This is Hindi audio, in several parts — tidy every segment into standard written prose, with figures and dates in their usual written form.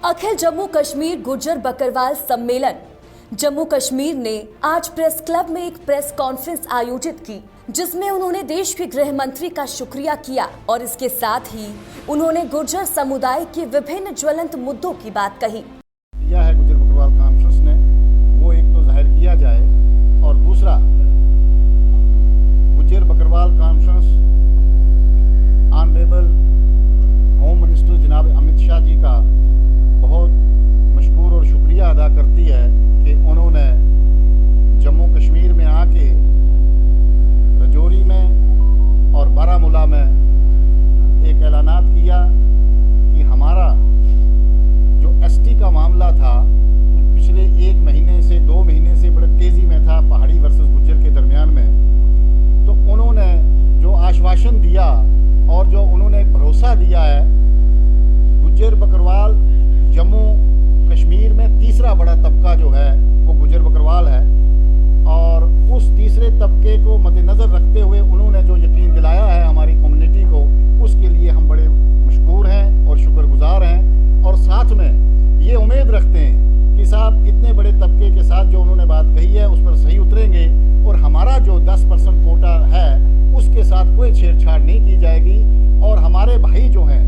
अखिल जम्मू कश्मीर गुर्जर बकरवाल सम्मेलन जम्मू कश्मीर ने आज प्रेस क्लब में एक प्रेस कॉन्फ्रेंस आयोजित की, जिसमें उन्होंने देश के गृह मंत्री का शुक्रिया किया और इसके साथ ही उन्होंने गुर्जर समुदाय के विभिन्न ज्वलंत मुद्दों की बात कही। यह है गुर्जर बकरवाल कॉन्फ्रेंस ने, वो एक तो जाहिर किया जाए और दूसरा Gurjar Bakarwal conference honourable home minister जनाब अमित शाह जी का बहुत मशकूर और शुक्रिया अदा करती है कि उन्होंने जम्मू कश्मीर में आके रजौरी में और बारामूला में एक ऐलानात किया कि हमारा जो एसटी का मामला था पिछले 1 महीने से 2 महीने से बड़े तेज़ी में था पहाड़ी वर्सेस गुर्जर के दरमियान में। तो उन्होंने जो आश्वासन दिया और जो उन्होंने भरोसा दिया है, गुर्जर बकरवाल जम्मू कश्मीर में तीसरा बड़ा तबका जो है वो गुर्जर बकरवाल है और उस तीसरे तबके को मद्देनज़र रखते हुए उन्होंने जो यकीन दिलाया है हमारी कम्युनिटी को, उसके लिए हम बड़े मशकूर हैं और शुक्रगुजार हैं। और साथ में ये उम्मीद रखते हैं कि साहब इतने बड़े तबके के साथ जो उन्होंने बात कही है उस पर सही उतरेंगे और हमारा जो 10% कोटा है उसके साथ कोई छेड़छाड़ नहीं की जाएगी। और हमारे भाई जो हैं,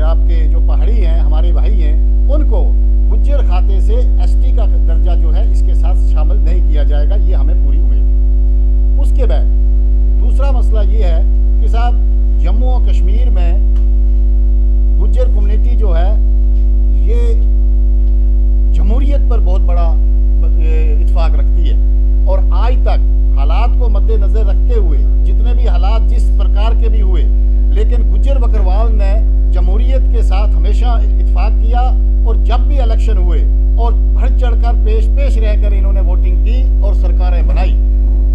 आपके जो पहाड़ी हैं, हमारे भाई हैं, उनको गुर्जर खाते से एसटी का दर्जा जो है इसके साथ शामिल नहीं किया जाएगा, ये हमें पूरी उम्मीद है। उसके बाद दूसरा मसला ये है कि साहब जम्मू और कश्मीर में गुर्जर कम्युनिटी जो है ये जमहूरियत पर बहुत बड़ा इत्फाक रखती है और आज तक हालात को मद्देनज़र रखते हुए जितने भी हालात जिस प्रकार के भी हुए, लेकिन गुर्जर बकरवाल ने जमहूरियत के साथ हमेशा इत्फाक किया और जब भी इलेक्शन हुए और बढ़ चढ़कर पेश रहकर इन्होंने वोटिंग की और सरकारें बनाई।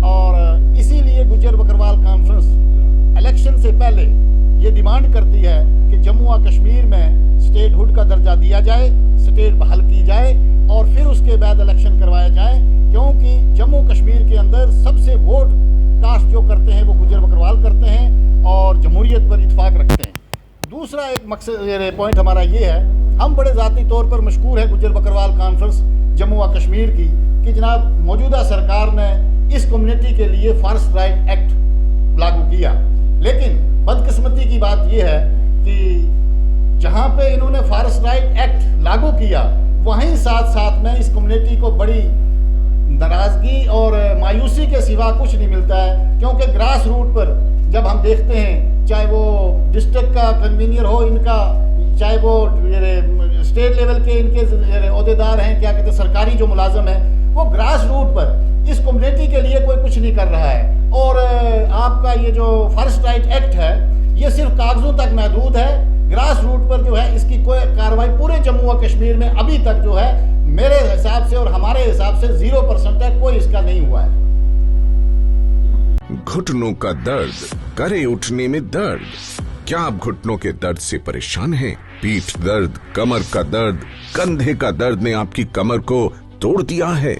और इसीलिए गुर्जर बकरवाल कॉन्फ्रेंस इलेक्शन से पहले ये डिमांड करती है कि जम्मू और कश्मीर में स्टेटहुड का दर्जा दिया जाए, स्टेट बहाल की जाए और फिर उसके बाद इलेक्शन करवाया जाए, क्योंकि जम्मू कश्मीर के अंदर सबसे वोट कास्ट जो करते हैं वो गुर्जर बकरवाल करते हैं और जमहूरियत पर इत्फाक रखते हैं। दूसरा एक मकसद पॉइंट हमारा ये है, हम बड़े ज़ाती तौर पर मशकूर हैं गुर्जर बकरवाल कॉन्फ्रेंस जम्मू और कश्मीर की कि जनाब मौजूदा सरकार ने इस कम्युनिटी के लिए फॉरेस्ट राइट एक्ट लागू किया। लेकिन बदकिस्मती की बात यह है कि जहाँ पे इन्होंने फॉरेस्ट राइट एक्ट लागू किया वहीं साथ साथ में इस कम्युनिटी को बड़ी नाराज़गी और मायूसी के सिवा कुछ नहीं मिलता है, क्योंकि ग्रास रूट पर जब हम देखते हैं, चाहे वो डिस्ट्रिक्ट का कन्वीनियर हो इनका, चाहे वो स्टेट लेवल के इनके अहदेदार हैं, क्या कहते हैं सरकारी जो मुलाजम हैं, वो ग्रास रूट पर इस कम्युनिटी के लिए कोई कुछ नहीं कर रहा है। और आपका ये जो फॉरेस्ट राइट एक्ट है ये सिर्फ कागजों तक महदूद है, ग्रास रूट पर जो है इसकी कोई कार्रवाई पूरे जम्मू और कश्मीर में अभी तक जो है मेरे हिसाब से और हमारे हिसाब से 0% है, कोई इसका नहीं हुआ है। घुटनों का दर्द, करे उठने में दर्द, क्या आप घुटनों के दर्द से परेशान हैं? पीठ दर्द, कमर का दर्द, कंधे का दर्द ने आपकी कमर को तोड़ दिया है?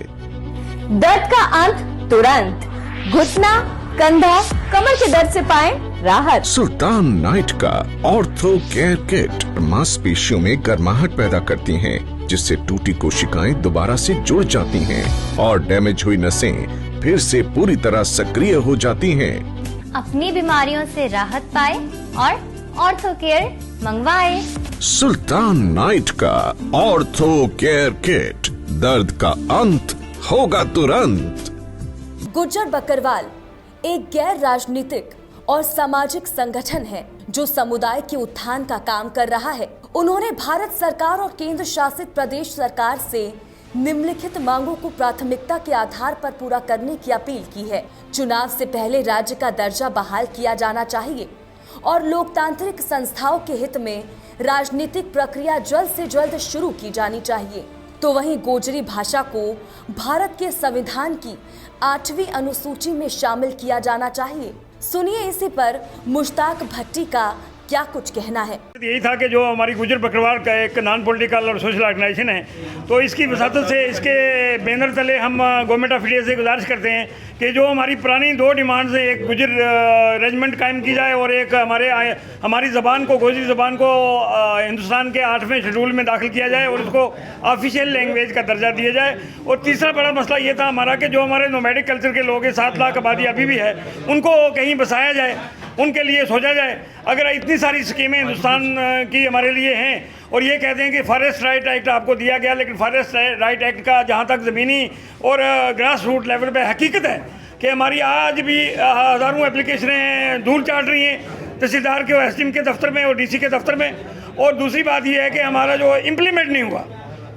दर्द का अंत तुरंत, घुटना, कंधा, कमर के दर्द से पाएं राहत। सुल्तान नाइट का ऑर्थो केयर किट मांसपेशियों में गर्माहट पैदा करती हैं, जिससे टूटी कोशिकाएं दोबारा से जुड़ जाती हैं और डैमेज हुई नसें फिर से पूरी तरह सक्रिय हो जाती हैं। अपनी बीमारियों से राहत पाए और ऑर्थो केयर मंगवाए। सुल्तान नाइट का ऑर्थो केयर किट, दर्द का अंत होगा तुरंत। गुर्जर बकरवाल एक गैर राजनीतिक और सामाजिक संगठन है जो समुदाय के उत्थान का काम कर रहा है। उन्होंने भारत सरकार और केंद्र शासित प्रदेश सरकार से निम्नलिखित मांगों को प्राथमिकता के आधार पर पूरा करने की अपील की है। चुनाव से पहले राज्य का दर्जा बहाल किया जाना चाहिए और लोकतांत्रिक संस्थाओं के हित में राजनीतिक प्रक्रिया जल्द से जल्द शुरू की जानी चाहिए। तो वहीं गोजरी भाषा को भारत के संविधान की 8वीं अनुसूची में शामिल किया जाना चाहिए। सुनिए इसी पर मुश्ताक भट्टी का क्या कुछ कहना है। यही था कि जो हमारी गुजर बकरवाल का एक नॉन पॉलिटिकल और सोशल ऑर्गेनाइजेशन है, तो इसकी वसातत से इसके बैनर तले हम गवर्नमेंट ऑफ इंडिया से गुजारिश करते हैं कि जो हमारी पुरानी दो डिमांड्स हैं, एक गुजर रेजिमेंट कायम की जाए और एक हमारी ज़बान को, गोजरी ज़बान को हिंदुस्तान के 8वें शेड्यूल में दाखिल किया जाए और उसको ऑफिशियल लैंग्वेज का दर्जा दिया जाए। और तीसरा बड़ा मसला ये था हमारा कि जो हमारे नोमैडिक कल्चर के लोग हैं, 7 लाख आबादी अभी भी है, उनको कहीं बसाया जाए, उनके लिए सोचा जाए। अगर इतनी सारी स्कीमें हिंदुस्तान की हमारे लिए हैं और ये कहते हैं कि फॉरेस्ट राइट एक्ट आपको दिया गया, लेकिन फॉरेस्ट राइट एक्ट का जहाँ तक ज़मीनी और ग्रास रूट लेवल पे हकीकत है कि हमारी आज भी हज़ारों एप्लीकेशनें धूल चाट रही हैं तहसीलदार के और एसडीएम के दफ्तर में और डीसी के दफ्तर में। और दूसरी बात ये है कि हमारा जो इम्प्लीमेंट नहीं हुआ।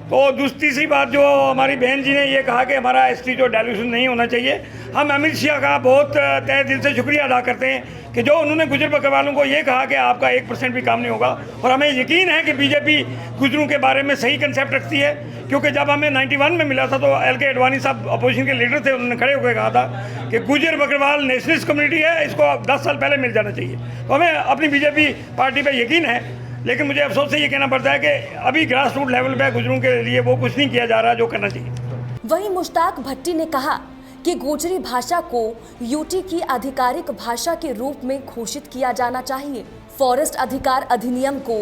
तो तीसरी बात जो हमारी बहन जी ने ये कहा कि हमारा एसटी जो डायल्यूशन नहीं होना चाहिए, हम अमित शाह का बहुत तहे दिल से शुक्रिया अदा करते हैं कि जो उन्होंने गुजर बकरवालों को ये कहा कि आपका 1% भी काम नहीं होगा। और हमें यकीन है कि बीजेपी गुजरों के बारे में सही कंसेप्ट रखती है, क्योंकि जब हमें 91 में मिला था तो LK अडवाणी साहब अपोजिशन के लीडर थे, उन्होंने खड़े होकर कहा था कि गुजर बकरवाल नेशनलिस्ट कम्युनिटी है, इसको 10 साल पहले मिल जाना चाहिए। तो हमें अपनी बीजेपी पार्टी पर यकीन है, लेकिन मुझे अफसोस से ये कहना पड़ता है कि अभी ग्रास रूट लेवल पे गुजरों के लिए वो कुछ नहीं किया जा रहा जो करना चाहिए। वहीं मुश्ताक भट्टी ने कहा कि गोजरी भाषा को यूटी की आधिकारिक भाषा के रूप में घोषित किया जाना चाहिए। फॉरेस्ट अधिकार अधिनियम को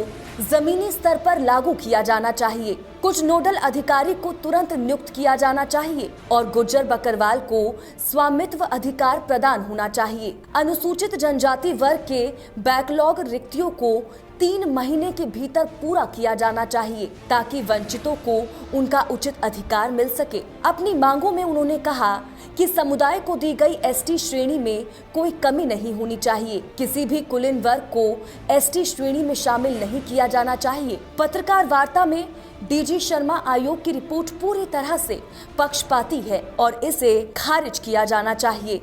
जमीनी स्तर पर लागू किया जाना चाहिए। कुछ नोडल अधिकारी को तुरंत नियुक्त किया जाना चाहिए और गुज्जर बकरवाल को स्वामित्व अधिकार प्रदान होना चाहिए। अनुसूचित जनजाति वर्ग के बैकलॉग रिक्तियों को 3 महीने के भीतर पूरा किया जाना चाहिए ताकि वंचितों को उनका उचित अधिकार मिल सके। अपनी मांगों में उन्होंने कहा कि समुदाय को दी गई एसटी श्रेणी में कोई कमी नहीं होनी चाहिए। किसी भी कुलीन वर्ग को एसटी श्रेणी में शामिल नहीं किया जाना चाहिए। पत्रकार वार्ता में डीजी शर्मा आयोग की रिपोर्ट पूरी तरह से पक्षपाती है और इसे खारिज किया जाना चाहिए।